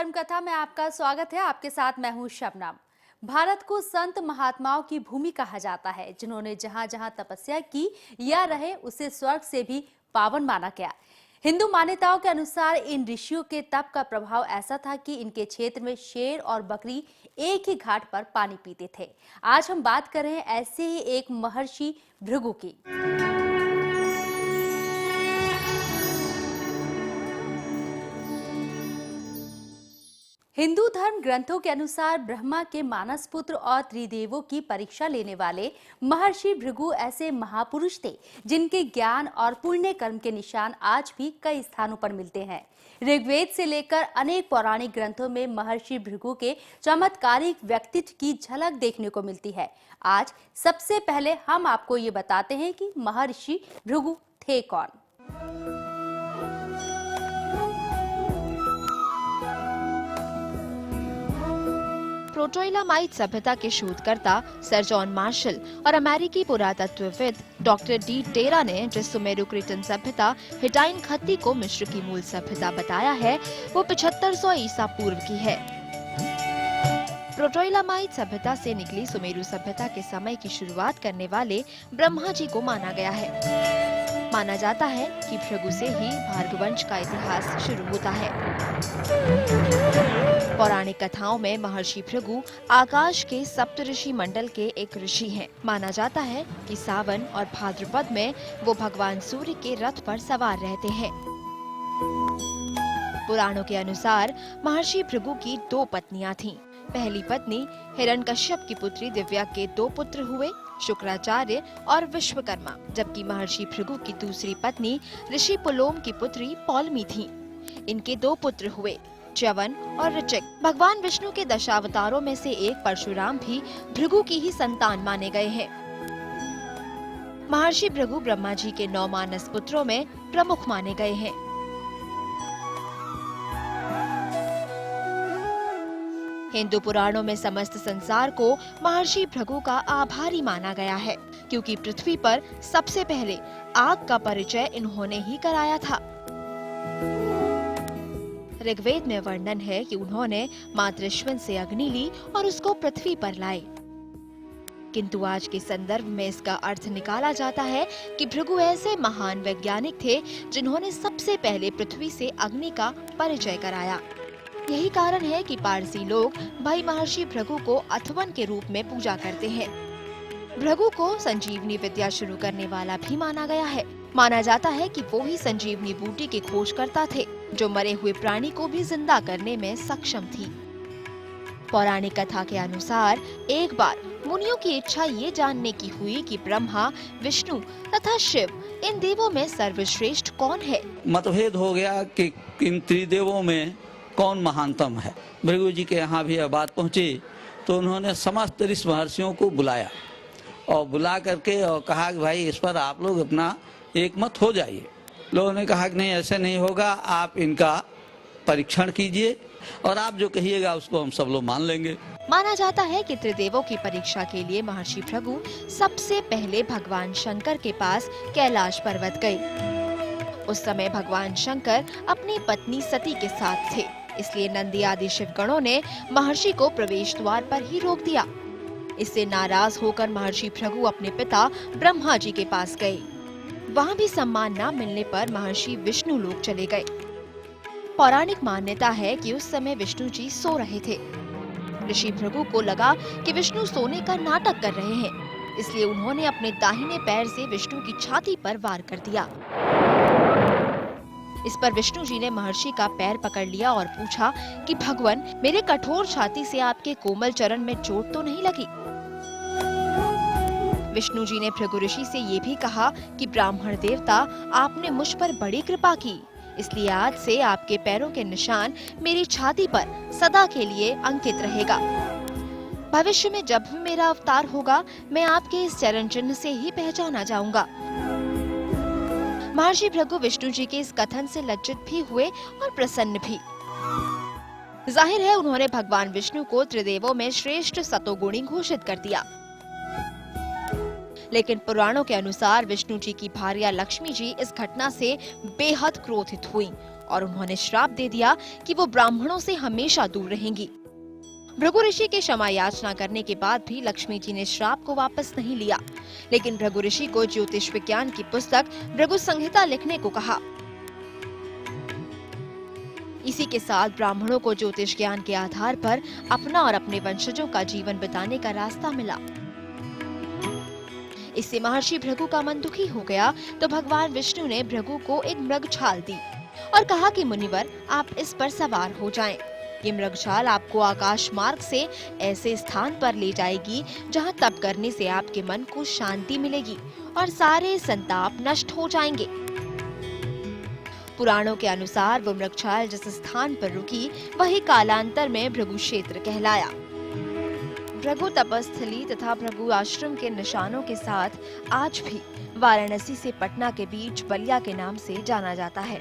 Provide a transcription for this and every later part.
धर्म कथा में आपका स्वागत है। आपके साथ मैं हूं शबनम। भारत को संत महात्माओं की भूमि कहा जाता है, जिन्होंने जहां जहां तपस्या की या रहे उसे स्वर्ग से भी पावन माना गया। हिंदू मान्यताओं के अनुसार इन ऋषियों के तप का प्रभाव ऐसा था कि इनके क्षेत्र में शेर और बकरी एक ही घाट पर पानी पीते थे। आज हम बात कर रहे हैं ऐसे ही एक महर्षि भृगु की। हिंदू धर्म ग्रंथों के अनुसार ब्रह्मा के मानस पुत्र और त्रिदेवों की परीक्षा लेने वाले महर्षि भृगु ऐसे महापुरुष थे जिनके ज्ञान और पुण्य कर्म के निशान आज भी कई स्थानों पर मिलते हैं। ऋग्वेद से लेकर अनेक पौराणिक ग्रंथों में महर्षि भृगु के चमत्कारिक व्यक्तित्व की झलक देखने को मिलती है। आज सबसे पहले हम आपको ये बताते हैं कि महर्षि भृगु थे कौन। प्रोटोइलामाइट सभ्यता के शोधकर्ता सर जॉन मार्शल और अमेरिकी पुरातत्वविद डॉक्टर डी टेरा ने जिस सुमेरु क्रेटन सभ्यता हिटाइन खत्ती को मिस्र की मूल सभ्यता बताया है, वो 7500 ईसा पूर्व की है। प्रोटोइलामाइट सभ्यता से निकली सुमेरु सभ्यता के समय की शुरुआत करने वाले ब्रह्मा जी को माना गया है। माना जाता है कि भृगु से ही भार्गवंश का इतिहास शुरू होता है। पौराणिक कथाओं में महर्षि भृगु आकाश के सप्तऋषि मंडल के एक ऋषि हैं। माना जाता है कि सावन और भाद्रपद में वो भगवान सूर्य के रथ पर सवार रहते हैं। पुराणों के अनुसार महर्षि भृगु की 2 पत्नियां थीं। पहली पत्नी हिरण्यकश्यप की पुत्री दिव्या के 2 पुत्र हुए, शुक्राचार्य और विश्वकर्मा, जबकि महर्षि भृगु की दूसरी पत्नी ऋषि पुलोम की पुत्री पौलमी थी। इनके 2 पुत्र हुए, च्यवन और ऋचिक। भगवान विष्णु के दशावतारों में से एक परशुराम भी भृगु की ही संतान माने गए हैं। महर्षि भृगु ब्रह्मा जी के 9 मानस पुत्रों में प्रमुख माने गए हैं। हिंदू पुराणों में समस्त संसार को महर्षि भृगु का आभारी माना गया है, क्योंकि पृथ्वी पर सबसे पहले आग का परिचय इन्होंने ही कराया था। ऋग्वेद में वर्णन है कि उन्होंने मातृश्वन से अग्नि ली और उसको पृथ्वी पर लाए। किंतु आज के संदर्भ में इसका अर्थ निकाला जाता है कि भृगु ऐसे महान वैज्ञानिक थे जिन्होंने सबसे पहले पृथ्वी से अग्नि का परिचय कराया। यही कारण है कि पारसी लोग भाई महर्षि भृगु को अथवन के रूप में पूजा करते हैं। भृगु को संजीवनी विद्या शुरू करने वाला भी माना गया है। माना जाता है कि वो ही संजीवनी बूटी के खोजकर्ता थे, जो मरे हुए प्राणी को भी जिंदा करने में सक्षम थी। पौराणिक कथा के अनुसार एक बार मुनियों की इच्छा ये जानने की हुई कि ब्रह्मा, विष्णु तथा शिव इन देवों में सर्वश्रेष्ठ कौन है। मतभेद हो गया कि इन त्रिदेवों में कौन महानतम है। भृगु जी के यहाँ भी यह बात पहुंची तो उन्होंने समस्त ऋषि महर्षियों को बुलाया और बुला करके और कहा कि भाई इस पर आप लोग अपना एक मत हो जाइए। लोगों ने कहा कि नहीं, ऐसे नहीं होगा, आप इनका परीक्षण कीजिए और आप जो कहिएगा उसको हम सब लोग मान लेंगे। माना जाता है कि त्रिदेवों की परीक्षा के लिए महर्षि भृगु सबसे पहले भगवान शंकर के पास कैलाश पर्वत गए। उस समय भगवान शंकर अपनी पत्नी सती के साथ थे, इसलिए नंदी आदि शिवगणों ने महर्षि को प्रवेश द्वार पर ही रोक दिया। इससे नाराज होकर महर्षि भृगु अपने पिता ब्रह्मा जी के पास गए। वहाँ भी सम्मान न मिलने पर महर्षि विष्णु लोक चले गए। पौराणिक मान्यता है कि उस समय विष्णु जी सो रहे थे। ऋषि भृगु को लगा कि विष्णु सोने का नाटक कर रहे हैं, इसलिए उन्होंने अपने दाहिने पैर से विष्णु की छाती पर वार कर दिया। इस पर विष्णु जी ने महर्षि का पैर पकड़ लिया और पूछा कि भगवान, मेरे कठोर छाती से आपके कोमल चरण में चोट तो नहीं लगी। विष्णु जी ने भृगु ऋषि से ये भी कहा कि ब्राह्मण देवता, आपने मुझ पर बड़ी कृपा की, इसलिए आज से आपके पैरों के निशान मेरी छाती पर सदा के लिए अंकित रहेगा। भविष्य में जब भी मेरा अवतार होगा, मैं आपके इस चरण चिन्ह से ही पहचाना जाऊंगा। महर्षि भृगु विष्णु जी के इस कथन से लज्जित भी हुए और प्रसन्न भी। जाहिर है उन्होंने भगवान विष्णु को त्रिदेवों में श्रेष्ठ सतोगुणी घोषित कर दिया। लेकिन पुराणों के अनुसार विष्णु जी की भार्या लक्ष्मी जी इस घटना से बेहद क्रोधित हुईं और उन्होंने श्राप दे दिया कि वो ब्राह्मणों से हमेशा दूर रहेंगी। भृगु ऋषि के क्षमा याचना करने के बाद भी लक्ष्मी जी ने श्राप को वापस नहीं लिया, लेकिन भृगु ऋषि को ज्योतिष विज्ञान की पुस्तक भृगु संहिता लिखने को कहा। इसी के साथ ब्राह्मणों को ज्योतिष ज्ञान के आधार पर अपना और अपने वंशजों का जीवन बिताने का रास्ता मिला। इससे महर्षि भृगु का मन दुखी हो गया तो भगवान विष्णु ने भृगु को एक मृगछाल दी और कहा कि मुनिवर, आप इस पर सवार हो जाएं। ये मृगछाल आपको आकाश मार्ग से ऐसे स्थान पर ले जाएगी जहां तप करने से आपके मन को शांति मिलेगी और सारे संताप नष्ट हो जाएंगे। पुराणों के अनुसार वो मृगछाल जिस स्थान पर रुकी वही कालांतर में भृगु क्षेत्र कहलाया। भृगु तपस्थली तथा भृगु आश्रम के निशानों के साथ आज भी वाराणसी से पटना के बीच बलिया के नाम से जाना जाता है।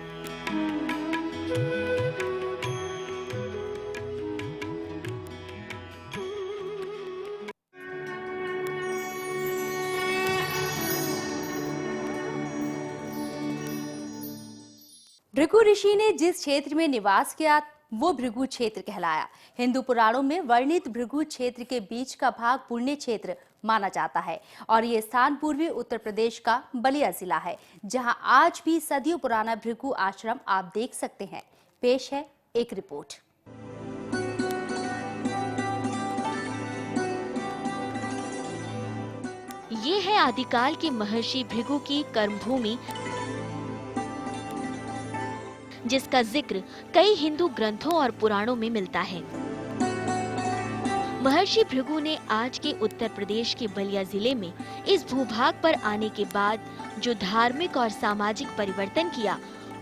भृगु ऋषि ने जिस क्षेत्र में निवास किया वो भृगु क्षेत्र कहलाया। हिंदू पुराणों में वर्णित भृगु क्षेत्र के बीच का भाग पुण्य क्षेत्र माना जाता है और ये स्थान पूर्वी उत्तर प्रदेश का बलिया जिला है, जहां आज भी सदियों पुराना भृगु आश्रम आप देख सकते हैं। पेश है एक रिपोर्ट। ये है आदिकाल के महर्षि भृगु की कर्मभूमि, जिसका जिक्र कई हिंदू ग्रंथों और पुराणों में मिलता है। महर्षि भृगु ने आज के उत्तर प्रदेश के बलिया जिले में इस भूभाग पर आने के बाद जो धार्मिक और सामाजिक परिवर्तन किया,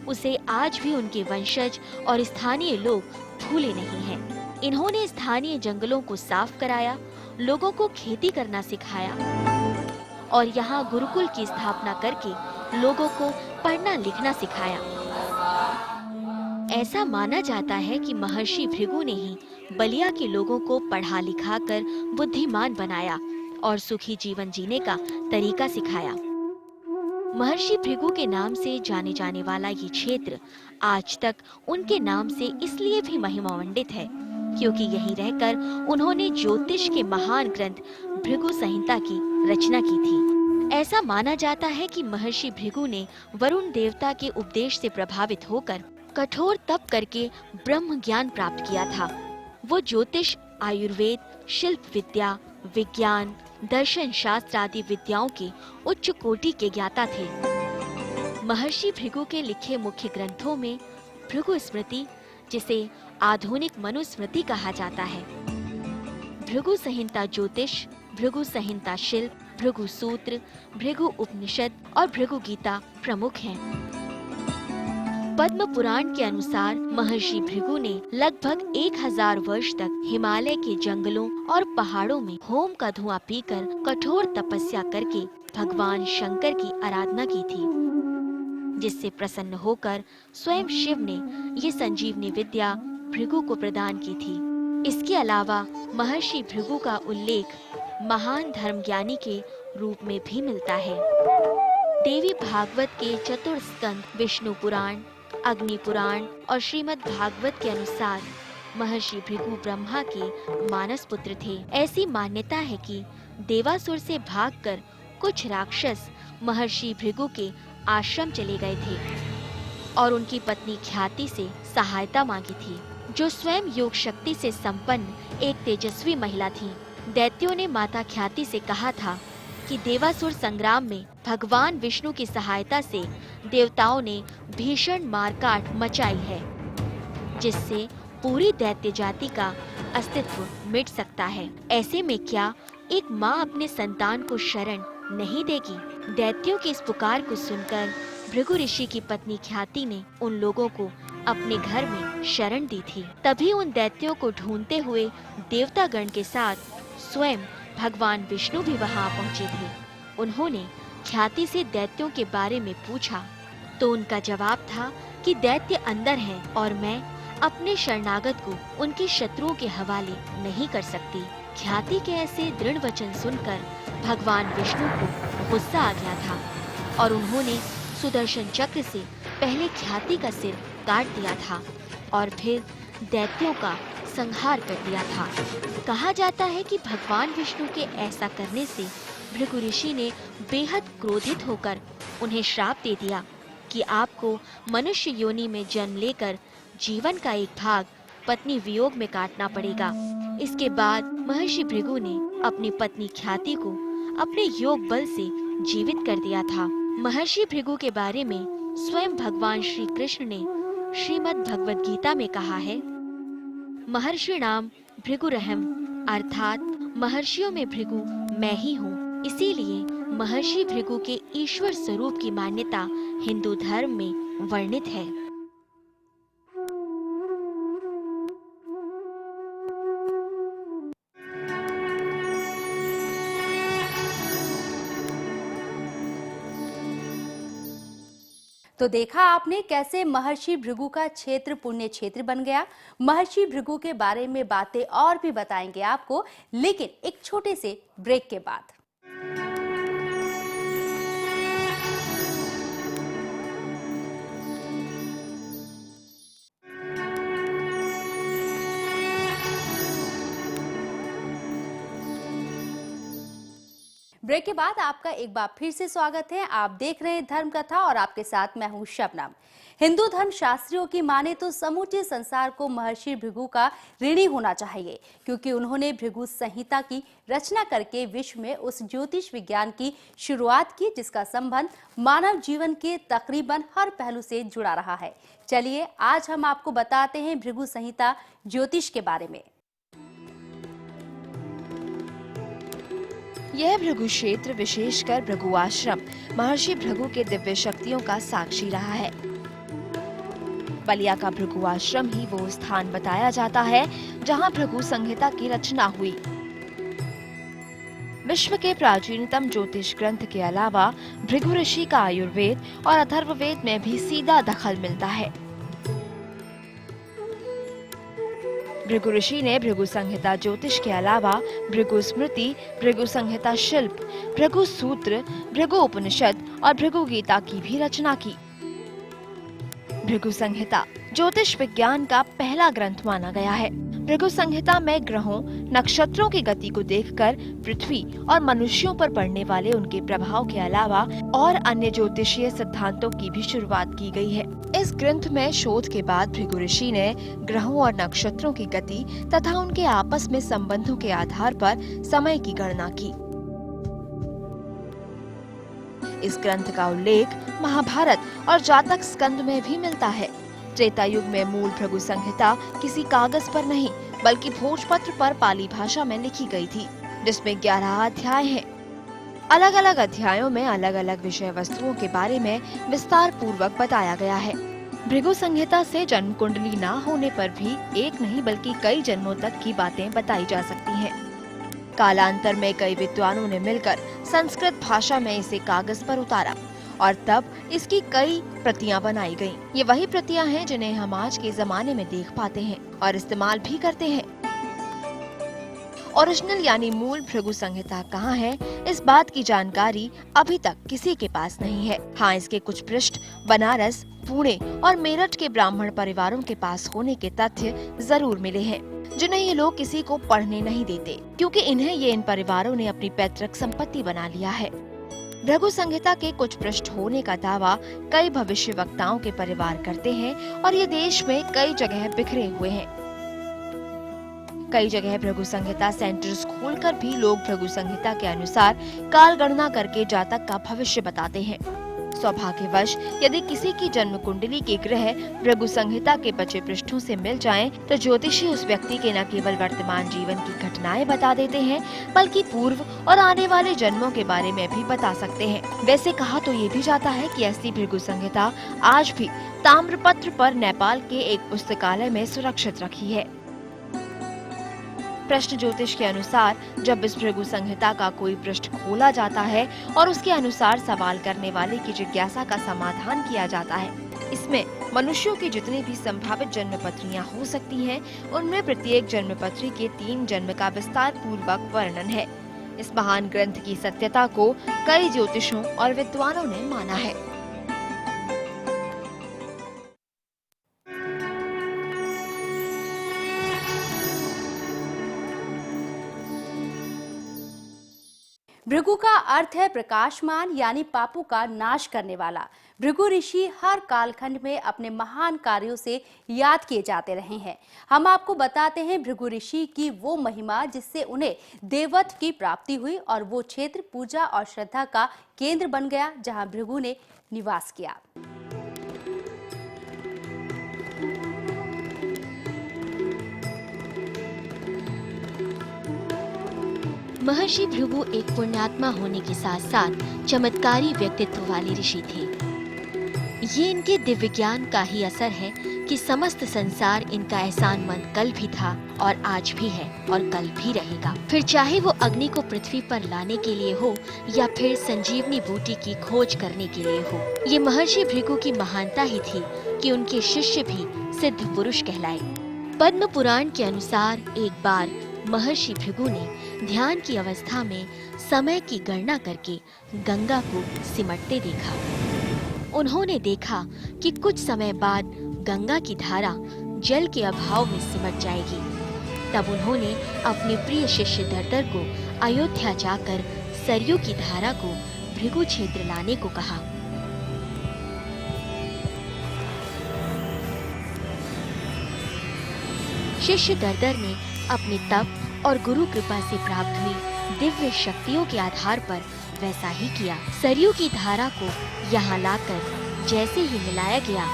उसे आज भी उनके वंशज और स्थानीय लोग भूले नहीं हैं। इन्होंने स्थानीय जंगलों को साफ कराया, लोगों को खेती करना सिखाया और यहाँ गुरुकुल की स्थापना करके लोगों को पढ़ना लिखना सिखाया। ऐसा माना जाता है कि महर्षि भृगु ने ही बलिया के लोगों को पढ़ा लिखा कर बुद्धिमान बनाया और सुखी जीवन जीने का तरीका सिखाया। महर्षि भृगु के नाम से जाने जाने वाला ये क्षेत्र आज तक उनके नाम से इसलिए भी महिमामंडित है क्योंकि यहीं रहकर उन्होंने ज्योतिष के महान ग्रंथ भृगु संहिता की रचना की थी। ऐसा माना जाता है कि महर्षि भृगु ने वरुण देवता के उपदेश से प्रभावित होकर कठोर तप करके ब्रह्म ज्ञान प्राप्त किया था। वो ज्योतिष, आयुर्वेद, शिल्प विद्या, विज्ञान, दर्शन शास्त्र आदि विद्याओं के उच्च कोटि के ज्ञाता थे। महर्षि भृगु के लिखे मुख्य ग्रंथों में भृगु स्मृति, जिसे आधुनिक मनुस्मृति कहा जाता है, भृगु संहिता ज्योतिष, भृगु संहिता शिल्प, भृगु सूत्र, भृगु उपनिषद और भृगु गीता प्रमुख हैं। पद्म पुराण के अनुसार महर्षि भृगु ने लगभग 1000 वर्ष तक हिमालय के जंगलों और पहाड़ों में होम का धुआं पीकर कठोर तपस्या करके भगवान शंकर की आराधना की थी, जिससे प्रसन्न होकर स्वयं शिव ने ये संजीवनी विद्या भृगु को प्रदान की थी। इसके अलावा महर्षि भृगु का उल्लेख महान धर्मज्ञानी के रूप में भी मिलता है। देवी भागवत के चतुर्थ स्कंद विष्णु पुराण, अग्नि पुराण और श्रीमद् भागवत के अनुसार महर्षि भृगु ब्रह्मा के मानस पुत्र थे। ऐसी मान्यता है कि देवासुर से भागकर कुछ राक्षस महर्षि भृगु के आश्रम चले गए थे और उनकी पत्नी ख्याति से सहायता मांगी थी, जो स्वयं योग शक्ति से संपन्न एक तेजस्वी महिला थी। दैत्यों ने माता ख्याति से कहा था कि देवासुर संग्राम में भगवान विष्णु की सहायता से देवताओं ने भीषण मारकाट मचाई है, जिससे पूरी दैत्य जाति का अस्तित्व मिट सकता है। ऐसे में क्या एक माँ अपने संतान को शरण नहीं देगी? दैत्यों की इस पुकार को सुनकर भृगु ऋषि की पत्नी ख्याति ने उन लोगों को अपने घर में शरण दी थी। तभी उन दैत्यों को ढूंढते हुए देवतागण के साथ स्वयं भगवान विष्णु भी वहां पहुंचे थे। उन्होंने ख्याति से दैत्यों के बारे में पूछा तो उनका जवाब था कि दैत्य अंदर हैं और मैं अपने शरणागत को उनके शत्रुओं के हवाले नहीं कर सकती। ख्याति के ऐसे दृढ़ वचन सुनकर भगवान विष्णु को गुस्सा आ गया था और उन्होंने सुदर्शन चक्र से पहले ख्याति का सिर काट दिया था और फिर दैत्यों का संहार कर दिया था। कहा जाता है कि भगवान विष्णु के ऐसा करने से भृगु ऋषि ने बेहद क्रोधित होकर उन्हें श्राप दे दिया कि आपको मनुष्य योनि में जन्म लेकर जीवन का एक भाग पत्नी वियोग में काटना पड़ेगा। इसके बाद महर्षि भृगु ने अपनी पत्नी ख्याति को अपने योग बल से जीवित कर दिया था। महर्षि भृगु के बारे में स्वयं भगवान श्री कृष्ण ने श्रीमद् भगवद गीता में कहा है, महर्षि नाम भृगुरहम, अर्थात महर्षियों में भृगु मैं ही हूँ। इसीलिए महर्षि भृगु के ईश्वर स्वरूप की मान्यता हिंदू धर्म में वर्णित है। तो देखा आपने कैसे महर्षि भृगु का क्षेत्र पुण्य क्षेत्र बन गया। महर्षि भृगु के बारे में बातें और भी बताएंगे आपको, लेकिन एक छोटे से ब्रेक के बाद। ब्रेक के बाद आपका एक बार फिर से स्वागत है। आप देख रहे हैं धर्म कथा और आपके साथ मैं हूं शबनम। हिंदू धर्म शास्त्रियों की माने तो समूचे संसार को महर्षि भृगु का ऋणी होना चाहिए, क्योंकि उन्होंने भृगु संहिता की रचना करके विश्व में उस ज्योतिष विज्ञान की शुरुआत की जिसका संबंध मानव जीवन के तकरीबन हर पहलू से जुड़ा रहा है। चलिए आज हम आपको बताते हैं भृगु संहिता ज्योतिष के बारे में। यह भृगु क्षेत्र विशेषकर भृगु आश्रम महर्षि भृगु के दिव्य शक्तियों का साक्षी रहा है। बलिया का भृगु आश्रम ही वो स्थान बताया जाता है जहां भृगु संहिता की रचना हुई। विश्व के प्राचीनतम ज्योतिष ग्रंथ के अलावा भृगु ऋषि का आयुर्वेद और अथर्ववेद में भी सीधा दखल मिलता है। भृगु ऋषि ने भृगु संहिता ज्योतिष के अलावा भृगु स्मृति, भृगु संहिता शिल्प, भृगु सूत्र, भृगु उपनिषद और भृगु गीता की भी रचना की। भृगु संहिता ज्योतिष विज्ञान का पहला ग्रंथ माना गया है। भृगु संहिता में ग्रहों, नक्षत्रों की गति को देखकर पृथ्वी और मनुष्यों पर पड़ने वाले उनके प्रभाव के अलावा और अन्य ज्योतिषीय सिद्धांतों की भी शुरुआत की गई है। इस ग्रंथ में शोध के बाद भृगु ऋषि ने ग्रहों और नक्षत्रों की गति तथा उनके आपस में संबंधों के आधार पर समय की गणना की। इस ग्रंथ का उल्लेख महाभारत और जातक स्कंद में भी मिलता है। त्रेता युग में मूल भृगु संहिता किसी कागज पर नहीं बल्कि भोजपत्र पर पाली भाषा में लिखी गई थी, जिसमें 11 अध्याय हैं। अलग अलग अध्यायों में अलग अलग विषय वस्तुओं के बारे में विस्तार पूर्वक बताया गया है। भृगु संहिता से जन्म कुंडली न होने पर भी एक नहीं बल्कि कई जन्मों तक की बातें बताई जा सकती हैं। कालांतर में कई विद्वानों ने मिलकर संस्कृत भाषा में इसे कागज पर उतारा और तब इसकी कई प्रतियां बनाई गईं। ये वही प्रतियां हैं जिन्हें हम आज के जमाने में देख पाते हैं और इस्तेमाल भी करते हैं। ओरिजिनल यानी मूल भृगु संहिता कहाँ है, इस बात की जानकारी अभी तक किसी के पास नहीं है। हाँ, इसके कुछ पृष्ठ बनारस, पुणे और मेरठ के ब्राह्मण परिवारों के पास होने के तथ्य जरूर मिले हैं, जिन्हें ये लोग किसी को पढ़ने नहीं देते, क्योंकि इन्हें ये इन परिवारों ने अपनी पैतृक संपत्ति बना लिया है। भृगु संहिता के कुछ पृष्ठ होने का दावा कई भविष्य वक्ताओं के परिवार करते हैं और ये देश में कई जगह बिखरे हुए हैं। कई जगह भृगु संहिता सेंटर्स खोलकर भी लोग भृगु संहिता के अनुसार काल गणना करके जातक का भविष्य बताते हैं। सौभाग्यवश यदि किसी की जन्म कुंडली के ग्रह भृगु संहिता के बचे पृष्ठों से मिल जाएं, तो ज्योतिषी उस व्यक्ति के न केवल वर्तमान जीवन की घटनाएं बता देते हैं बल्कि पूर्व और आने वाले जन्मों के बारे में भी बता सकते हैं। वैसे कहा तो ये भी जाता है कि ऐसी भृगु संहिता आज भी ताम्रपत्र पर नेपाल के एक पुस्तकालय में सुरक्षित रखी है। प्रश्न ज्योतिष के अनुसार जब इस भृगु संहिता का कोई पृष्ठ खोला जाता है और उसके अनुसार सवाल करने वाले की जिज्ञासा का समाधान किया जाता है, इसमें मनुष्यों की जितनी भी संभावित जन्मपत्रियां हो सकती हैं, उनमें प्रत्येक जन्मपत्री के 3 जन्म का विस्तार पूर्वक वर्णन है। इस महान ग्रंथ की सत्यता को कई ज्योतिषों और विद्वानों ने माना है। भृगु का अर्थ है प्रकाशमान यानी पापों का नाश करने वाला। भृगु ऋषि हर कालखंड में अपने महान कार्यों से याद किए जाते रहे हैं। हम आपको बताते हैं भृगु ऋषि की वो महिमा जिससे उन्हें देवत्व की प्राप्ति हुई और वो क्षेत्र पूजा और श्रद्धा का केंद्र बन गया जहां भृगु ने निवास किया। महर्षि भृगु एक पुण्यात्मा होने के साथ साथ चमत्कारी व्यक्तित्व वाले ऋषि थे। ये इनके दिव्य ज्ञान का ही असर है कि समस्त संसार इनका एहसानमंद कल भी था और आज भी है और कल भी रहेगा। फिर चाहे वो अग्नि को पृथ्वी पर लाने के लिए हो या फिर संजीवनी बूटी की खोज करने के लिए हो। ये महर्षि भृगु की महानता ही थी कि उनके शिष्य भी सिद्ध पुरुष कहलाए। पद्म पुराण के अनुसार एक बार महर्षि भृगु ने ध्यान की अवस्था में समय की गणना करके गंगा को सिमटते देखा। उन्होंने देखा कि कुछ समय बाद गंगा की धारा जल के अभाव में सिमट जाएगी। तब उन्होंने अपने प्रिय शिष्य दर्दर को अयोध्या जाकर सरयू की धारा को भृगु क्षेत्र लाने को कहा। शिष्य दर्दर ने अपने तप और गुरु कृपा से प्राप्त हुई दिव्य शक्तियों के आधार पर वैसा ही किया। सरयू की धारा को यहाँ लाकर जैसे ही मिलाया गया,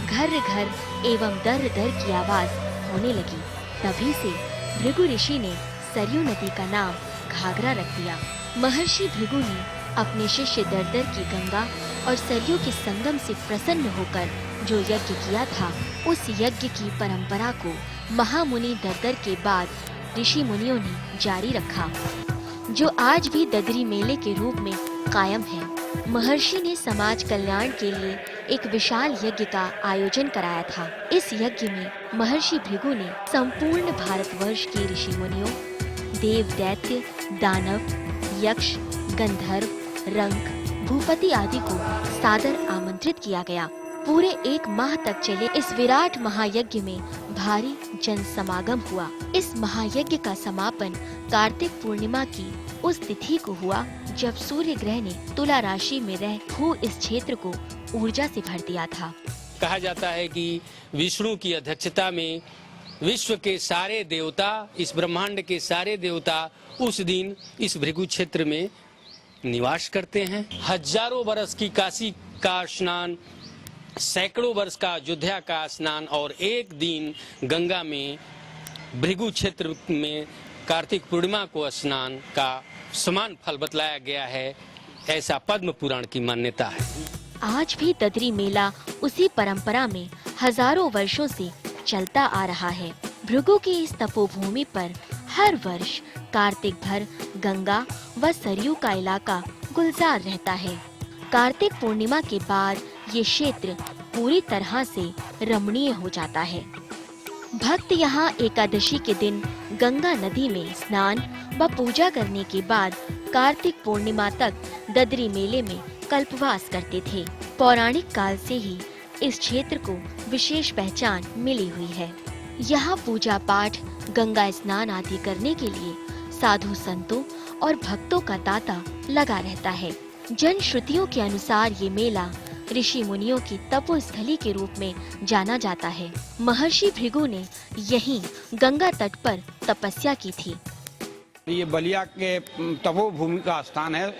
घर घर एवं दर दर की आवाज होने लगी। तभी से भृगु ऋषि ने सरयू नदी का नाम घाघरा रख दिया। महर्षि भृगु ने अपने शिष्य दर्दर की गंगा और सरयू के संगम से प्रसन्न होकर जो यज्ञ किया था, उस यज्ञ की परंपरा को महामुनि दर्दर के बाद ऋषि मुनियों ने जारी रखा, जो आज भी ददरी मेले के रूप में कायम है। महर्षि ने समाज कल्याण के लिए एक विशाल यज्ञ का आयोजन कराया था। इस यज्ञ में महर्षि भृगु ने संपूर्ण भारतवर्ष के ऋषि मुनियों, देव, दैत्य, दानव, यक्ष, गंधर्व, रंक, भूपति आदि को सादर आमंत्रित किया गया। पूरे 1 माह तक चले इस विराट महायज्ञ में भारी जन समागम हुआ। इस महायज्ञ का समापन कार्तिक पूर्णिमा की उस तिथि को हुआ जब सूर्य ग्रह ने तुला राशि में रह भू इस क्षेत्र को ऊर्जा से भर दिया था। कहा जाता है कि विष्णु की अध्यक्षता में विश्व के सारे देवता, इस ब्रह्मांड के सारे देवता उस दिन इस भृगु क्षेत्र में निवास करते हैं। हजारों वर्ष की काशी का स्नान, सैकड़ों वर्ष का अयोध्या का स्नान और एक दिन गंगा में भृगु क्षेत्र में कार्तिक पूर्णिमा को स्नान का समान फल बतलाया गया है, ऐसा पद्म पुराण की मान्यता है। आज भी ददरी मेला उसी परंपरा में हजारों वर्षों से चलता आ रहा है। भृगु की इस तपोभूमि पर हर वर्ष कार्तिक भर गंगा व सरयू का इलाका गुलजार रहता है। कार्तिक पूर्णिमा के बाद ये क्षेत्र पूरी तरह से रमणीय हो जाता है। भक्त यहाँ एकादशी के दिन गंगा नदी में स्नान व पूजा करने के बाद कार्तिक पूर्णिमा तक ददरी मेले में कल्पवास करते थे। पौराणिक काल से ही इस क्षेत्र को विशेष पहचान मिली हुई है। यहाँ पूजा पाठ, गंगा स्नान आदि करने के लिए साधु संतों और भक्तों का तांता लगा रहता है। जन श्रुतियों के अनुसार ये मेला ऋषि मुनियों की तपोस्थली के रूप में जाना जाता है। महर्षि भृगु ने यहीं गंगा तट पर तपस्या की थी। ये बलिया के तपोभूमि का स्थान है,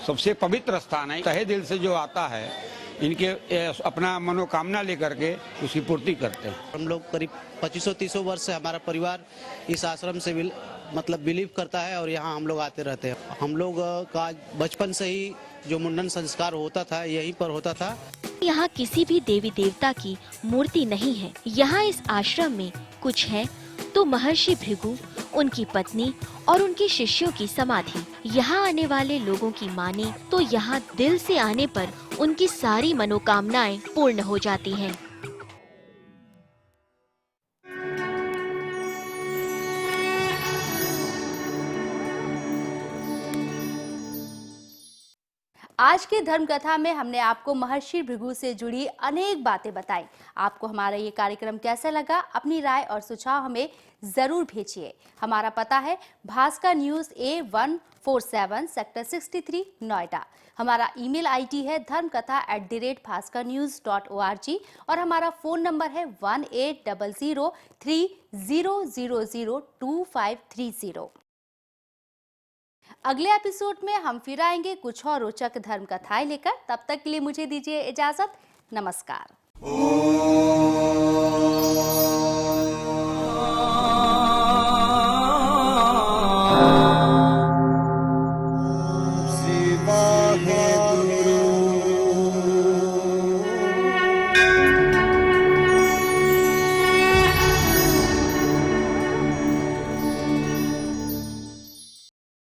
सबसे पवित्र स्थान है। तहे दिल से जो आता है, इनके अपना मनोकामना लेकर के उसकी पूर्ति करते हैं। हम लोग करीब 2500-30 वर्ष से हमारा परिवार इस आश्रम से बिलीव करता है और यहाँ हम लोग आते रहते हैं। हम लोग का बचपन से ही जो मुंडन संस्कार होता था यहीं पर होता था। यहाँ किसी भी देवी देवता की मूर्ति नहीं है। यहाँ इस आश्रम में कुछ है तो महर्षि भृगु, उनकी पत्नी और उनके शिष्यों की समाधि। यहाँ आने वाले लोगों की माने तो यहाँ दिल से आने पर उनकी सारी मनोकामनाएं पूर्ण हो जाती हैं। आज की धर्म कथा में हमने आपको महर्षि भृगु से जुड़ी अनेक बातें बताई। आपको हमारा ये कार्यक्रम कैसा लगा? अपनी राय और सुझाव हमें जरूर भेजिए। हमारा पता है Bhaskar news A1 47 sector 63 Noida. हमारा ईमेल आईडी है dharmkatha@bhaskarnews.org और हमारा फोन नंबर है 180030002530। अगले एपिसोड में हम फिर आएंगे कुछ और रोचक धर्म कथाएं लेकर। तब तक के लिए मुझे दीजिए इजाजत। नमस्कार।